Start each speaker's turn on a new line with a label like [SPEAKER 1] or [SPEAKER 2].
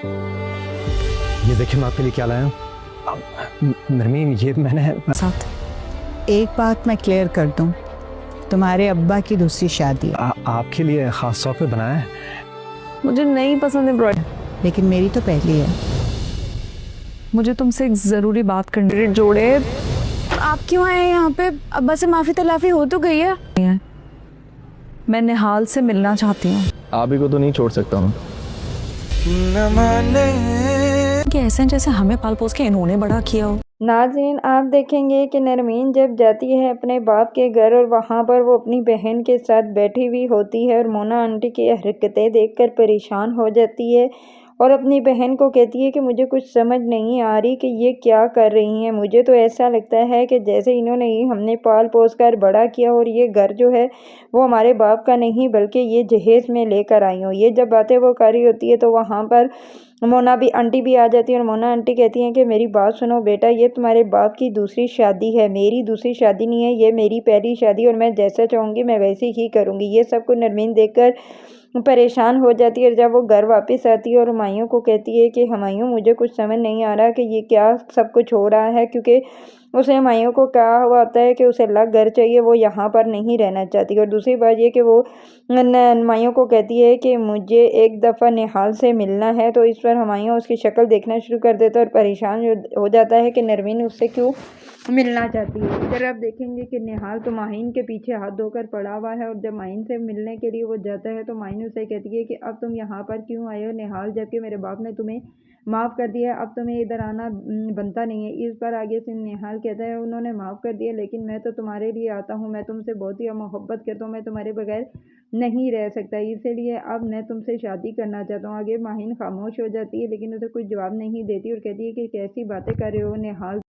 [SPEAKER 1] ये देखिए मैं आपके लिए क्या लाया हूँ। नरमीन ये मैंने
[SPEAKER 2] साथ एक बात मैं क्लियर कर दूं, तुम्हारे अब्बा की दूसरी शादी है।
[SPEAKER 1] आपके लिए खास तौर पे बनाया है।
[SPEAKER 3] मुझे नहीं पसंद एम्ब्रॉयडरी,
[SPEAKER 2] लेकिन मेरी तो पहली है।
[SPEAKER 3] मुझे तुमसे एक जरूरी बात करनी है। जोड़े
[SPEAKER 4] आप क्यों आए यहाँ पे? अब्बा से माफी तलाफी हो तो गई है।
[SPEAKER 3] मैं निहाल से मिलना चाहती हूँ।
[SPEAKER 5] आप ही को तो नहीं छोड़ सकता हूँ।
[SPEAKER 4] कि ऐसे जैसे हमें पाल पोस के इन्होंने बड़ा किया हो।
[SPEAKER 6] नाज़रीन, आप देखेंगे कि नरमीन जब जाती है अपने बाप के घर और वहाँ पर वो अपनी बहन के साथ बैठी हुई होती है और मोना आंटी की हरकतें देखकर परेशान हो जाती है और अपनी बहन को कहती है कि मुझे कुछ समझ नहीं आ रही कि ये क्या कर रही हैं। मुझे तो ऐसा लगता है कि जैसे इन्होंने ही हमने पाल पोस कर बड़ा किया और ये घर जो है वो हमारे बाप का नहीं बल्कि ये जहेज़ में लेकर आई हो। ये जब बातें वो कर रही होती है तो वहाँ पर मोना भी आंटी भी आ जाती है और मोना आंटी कहती हैं कि मेरी बात सुनो बेटा, ये तुम्हारे बाप की दूसरी शादी है, मेरी दूसरी शादी नहीं है, ये मेरी पहली शादी और मैं जैसा चाहूँगी मैं वैसे ही करूँगी। ये सब कुछ नरमीन देखकर परेशान हो जाती है और जब वो घर वापस आती है और हुमायूं को कहती है कि हुमायूं मुझे कुछ समझ नहीं आ रहा कि ये क्या सब कुछ हो रहा है, क्योंकि उसे हुमायूं को कहा हुआ होता है कि उसे अलग घर चाहिए, वो यहाँ पर नहीं रहना चाहती। और दूसरी बात ये कि वो हुमायूं को कहती है कि मुझे एक दफ़ा निहाल से मिलना है, तो इस पर हुमायूं उसकी शक्ल देखना शुरू कर देता है और परेशान हो जाता है कि नरमीन उससे क्यों मिलना चाहती है। इधर आप देखेंगे कि निहाल तो माहिन के पीछे हाथ धोकर पड़ा हुआ है और जब माहिन से मिलने के लिए वो जाता है तो माहिन उसे कहती है कि अब तुम यहाँ पर क्यों आए हो निहाल, जबकि मेरे बाप ने तुम्हें माफ़ कर दिया, अब तुम्हें इधर आना बनता नहीं है। इस पर आगे से निहाल कहता है उन्होंने माफ़ कर दिया लेकिन मैं तो तुम्हारे लिए आता हूँ, मैं तुमसे बहुत ही मोहब्बत करता हूँ, मैं तुम्हारे बगैर नहीं रह सकता, इसीलिए अब मैं तुमसे शादी करना चाहता हूँ। आगे माहिन खामोश हो जाती है लेकिन उसे कुछ जवाब नहीं देती और कहती है कि कैसी बातें कर रहे हो निहाल।